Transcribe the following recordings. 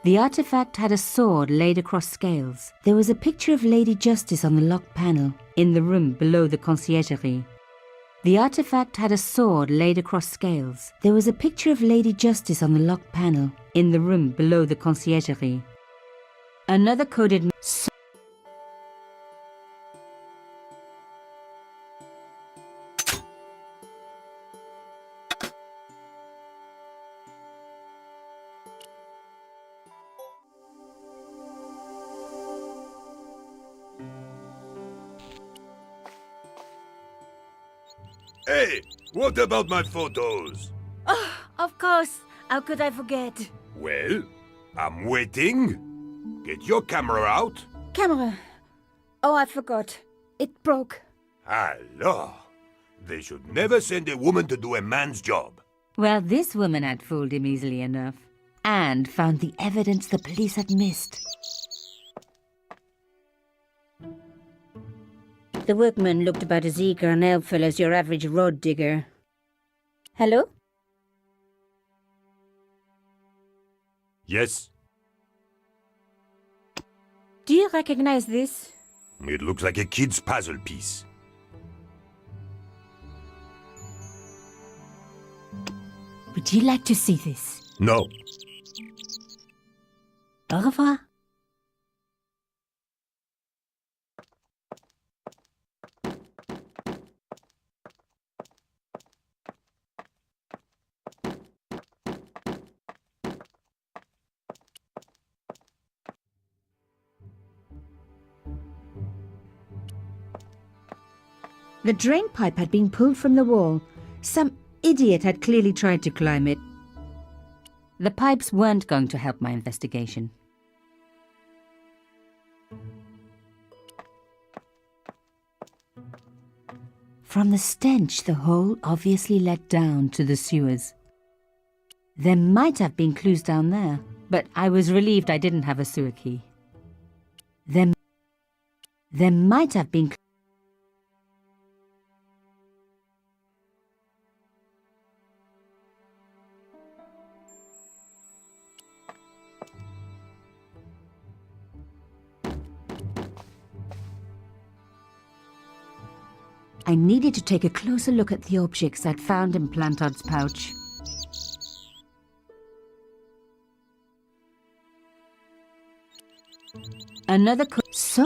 The artifact had a sword laid across scales. There was a picture of Lady Justice on the locked panel in the room below the conciergerie. The artifact had a sword laid across scales. There was a picture of Lady Justice on the locked panel in the room below the conciergerie. Another coded Hey, what about my photos? Oh, of course. How could I forget? Well, I'm waiting. Get your camera out. Camera. Oh, I forgot. It broke. Alors, they should never send a woman to do a man's job. Well, this woman had fooled him easily enough and found the evidence the police had missed. The workman looked about as eager and helpful as your average road digger. Hello? Yes, Do you recognize this? it looks like a kid's puzzle piece. Would you like to see this? No. Au revoir. The drain pipe had been pulled from the wall. Some idiot had clearly tried to climb it. The pipes weren't going to help my investigation. From the stench, the hole obviously led down to the sewers. There might have been clues down there, but I was relieved I didn't have a sewer key. There might have been I needed to take a closer look at the objects I'd found in Plantard's pouch. Another so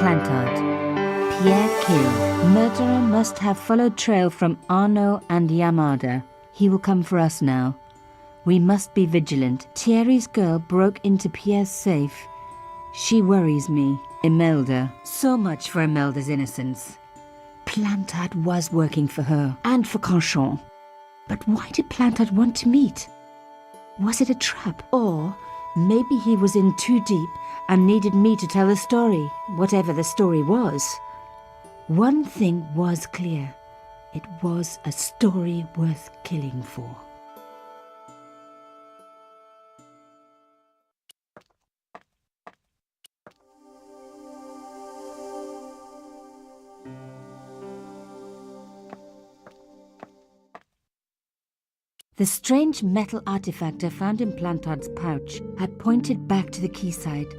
Plantard. Pierre killed. Murderer must have followed trail from Arnaud and Yamada. He will come for us now. We must be vigilant. Thierry's girl broke into Pierre's safe. She worries me. Imelda. So much for Imelda's innocence. Plantard was working for her and for Canchon. But why did Plantard want to meet? Was it a trap? Or maybe he was in too deep and needed me to tell the story, whatever the story was. One thing was clear. It was a story worth killing for. The strange metal artifact I found in Plantard's pouch had pointed back to the quayside.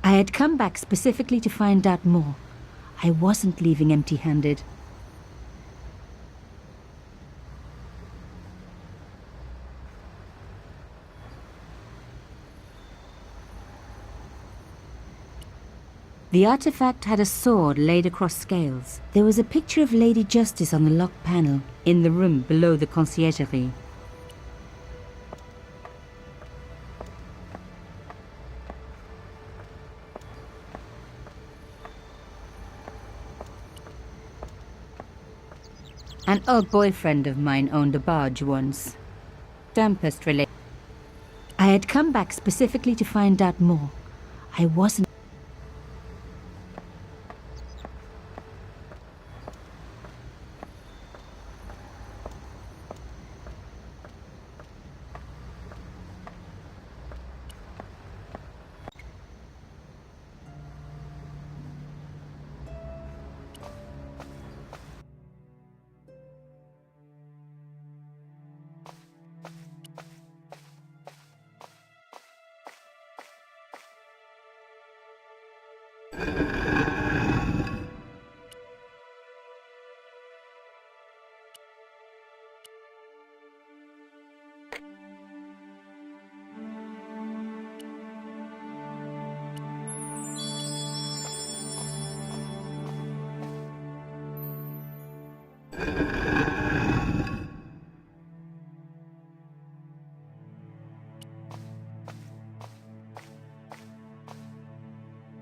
I had come back specifically to find out more. I wasn't leaving empty-handed. The artifact had a sword laid across scales. There was a picture of Lady Justice on the locked panel in the room below the conciergerie. An old boyfriend of mine owned a barge once. Tempest related. I had come back specifically to find out more. I wasn't.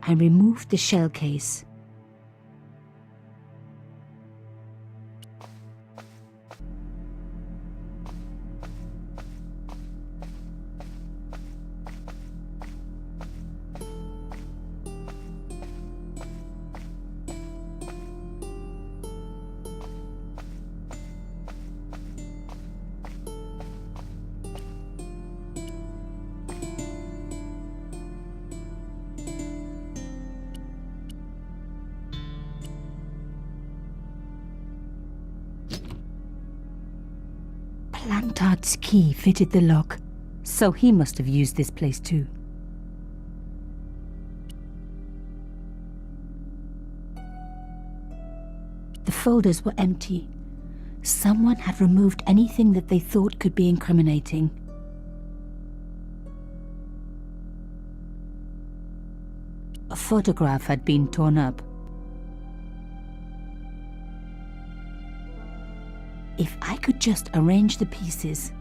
I removed the shell case. Plantard's key fitted the lock, so he must have used this place too. The folders were empty. Someone had removed anything that they thought could be incriminating. A photograph had been torn up. If I could just arrange the pieces.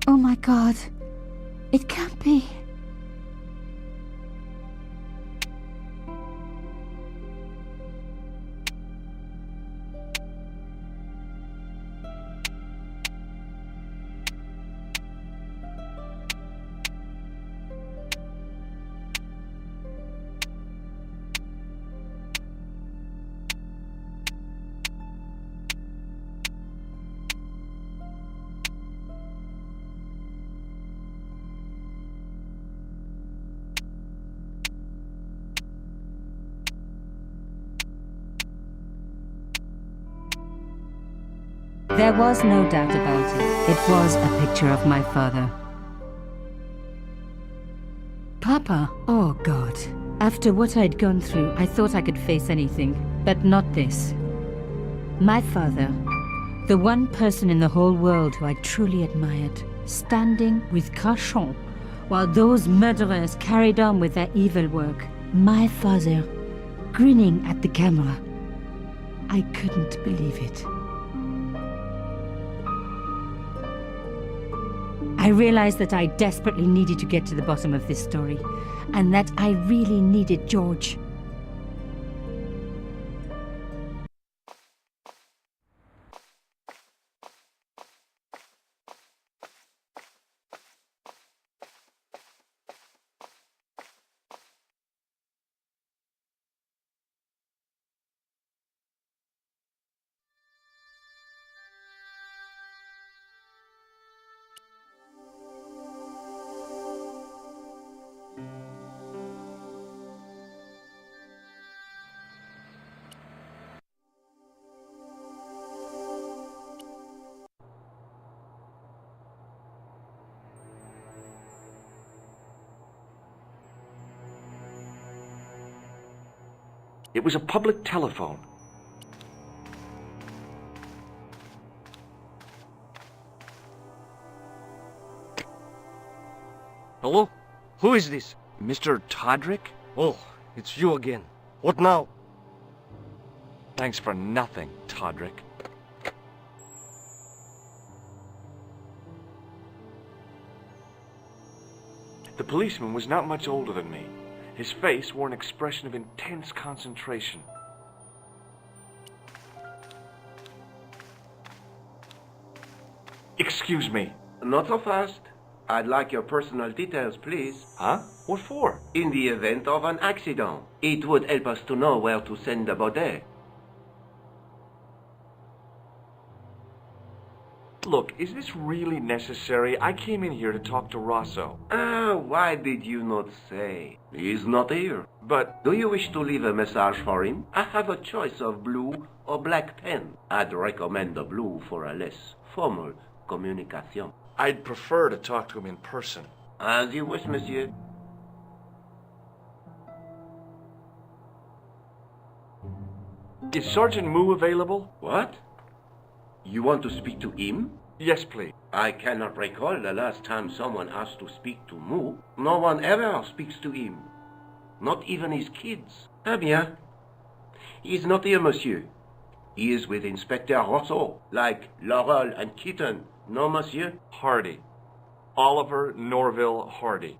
Oh my God, it can't be. There was no doubt about it. It was a picture of my father. Papa, oh God. After what I'd gone through, I thought I could face anything, but not this. My father, the one person in the whole world who I truly admired, standing with Crachon while those murderers carried on with their evil work. My father, grinning at the camera. I couldn't believe it. I realized that I desperately needed to get to the bottom of this story, and that I really needed George. It was a public telephone. Hello? Who is this? Mr. Todrick? Oh, it's you again. What now? Thanks for nothing, Todrick. The policeman was not much older than me. His face wore an expression of intense concentration. Excuse me. Not so fast. I'd like your personal details, please. Huh? What for? In the event of an accident, it would help us to know where to send the body. Look, is this really necessary? I came in here to talk to Rosso. Why did you not say? He's not here. But Do you wish to leave a message for him? I have a choice of blue or black pen. I'd recommend the blue for a less formal communication. I'd prefer to talk to him in person. As you wish, monsieur. Is Sergeant Moo available? What? You want to speak to him? Yes, please. I cannot recall the last time someone asked to speak to Moo. No one ever speaks to him. Not even his kids. Eh bien. He's not here, monsieur. He is with Inspector Rosso, like Laurel and Kitten. No, monsieur? Hardy. Oliver Norville Hardy.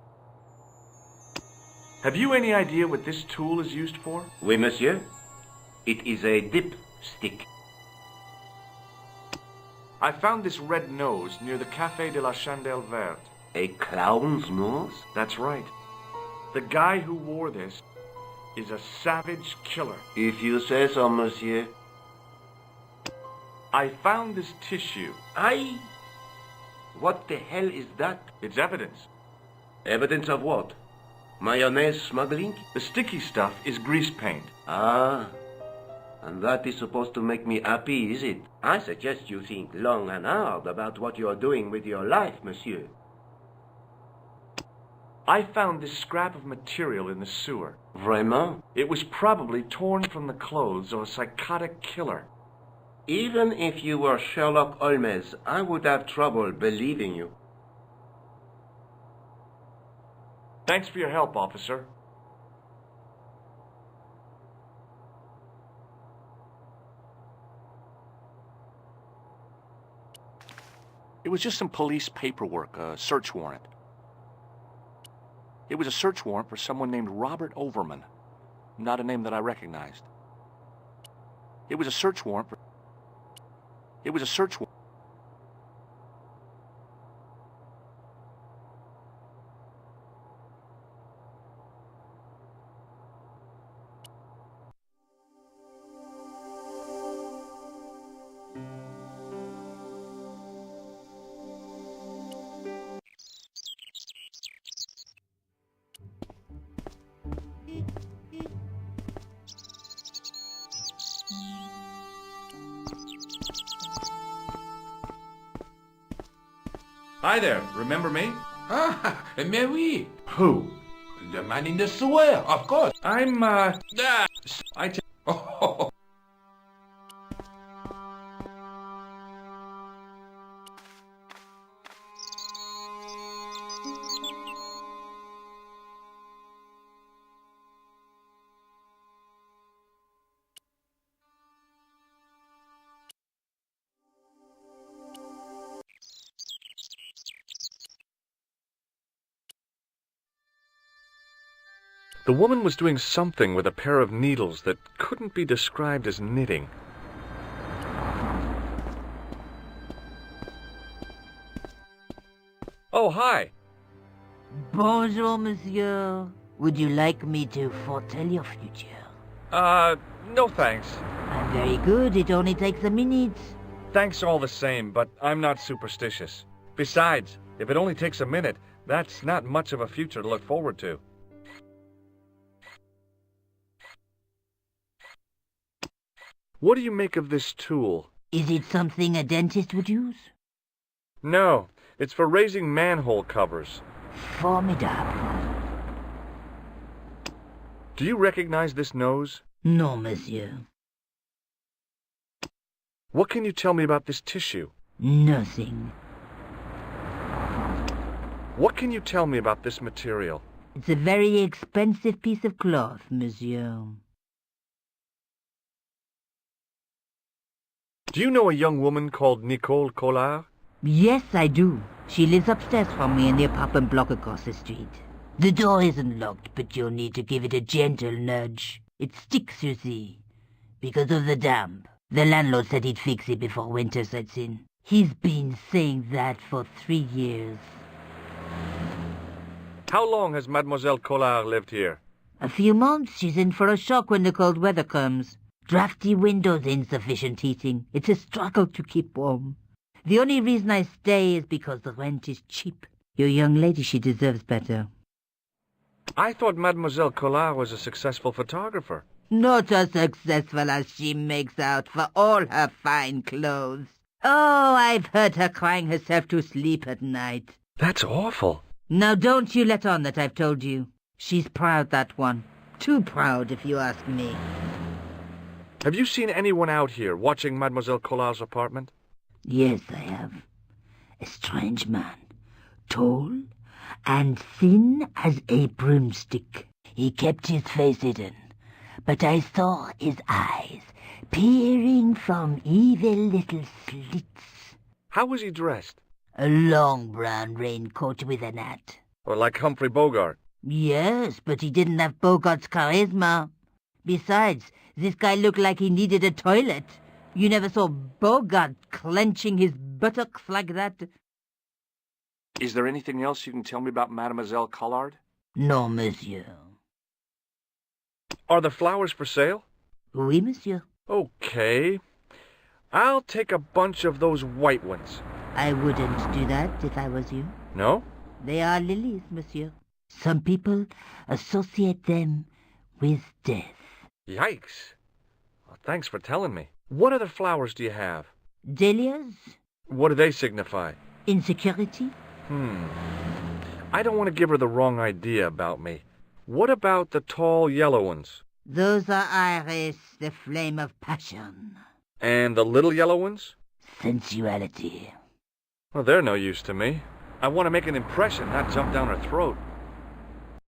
Have you any idea what this tool is used for? Oui, monsieur. It is a dip stick. I found this red nose near the Café de la Chandelle Verte. A clown's nose? That's right. The guy who wore this is a savage killer. If you say so, monsieur. I found this tissue. Aye. What the hell is that? It's evidence. Evidence of what? Mayonnaise smuggling? The sticky stuff is grease paint. Ah. And that is supposed to make me happy, is it? I suggest you think long and hard about what you are doing with your life, monsieur. I found this scrap of material in the sewer. Vraiment? It was probably torn from the clothes of a psychotic killer. Even if you were Sherlock Holmes, I would have trouble believing you. Thanks for your help, officer. It was just some police paperwork, a search warrant. It was a search warrant for someone named Robert Overman. Not a name that I recognized. It was a search warrant for... It was a search warrant... Hi there, remember me? Ah, mais oui. Who? The man in the sewer, of course. I'm, Ah, Oh. The woman was doing something with a pair of needles that couldn't be described as knitting. Oh, hi. Bonjour, monsieur. Would you like me to foretell your future? No thanks. I'm very good. It only takes a minute. Thanks all the same, but I'm not superstitious. Besides, if it only takes a minute, that's not much of a future to look forward to. What do you make of this tool? Is it something a dentist would use? No, it's for raising manhole covers. Formidable. Do you recognize this nose? No, monsieur. What can you tell me about this tissue? Nothing. What can you tell me about this material? It's a very expensive piece of cloth, monsieur. Do you know a young woman called Nicole Collard? Yes, I do. She lives upstairs from me in the apartment block across the street. The door isn't locked, but you'll need to give it a gentle nudge. It sticks, you see, because of the damp. The landlord said he'd fix it before winter sets in. He's been saying that for 3 years. How long has Mademoiselle Collard lived here? A few months. She's in for a shock when the cold weather comes. Drafty windows, insufficient heating. It's a struggle to keep warm. The only reason I stay is because the rent is cheap. Your young lady, she deserves better. I thought Mademoiselle Collard was a successful photographer. Not as successful as she makes out for all her fine clothes. Oh, I've heard her crying herself to sleep at night. That's awful. Now don't you let on that I've told you. She's proud, that one. Too proud, if you ask me. Have you seen anyone out here watching Mademoiselle Collard's apartment? Yes, I have. A strange man. Tall and thin as a broomstick. He kept his face hidden, but I saw his eyes peering from evil little slits. How was he dressed? A long brown raincoat with an hat. Or like Humphrey Bogart? Yes, but he didn't have Bogart's charisma. Besides, this guy looked like he needed a toilet. You never saw Bogart clenching his buttocks like that. Is there anything else you can tell me about Mademoiselle Collard? No, monsieur. Are the flowers for sale? Oui, monsieur. Okay. I'll take a bunch of those white ones. I wouldn't do that if I was you. No? They are lilies, monsieur. Some people associate them with death. Yikes. Well, thanks for telling me. What other flowers do you have? Dahlias? What do they signify? Insecurity? I don't want to give her the wrong idea about me. What about the tall yellow ones? Those are iris, the flame of passion. And the little yellow ones? Sensuality. Well, they're no use to me. I want to make an impression, not jump down her throat.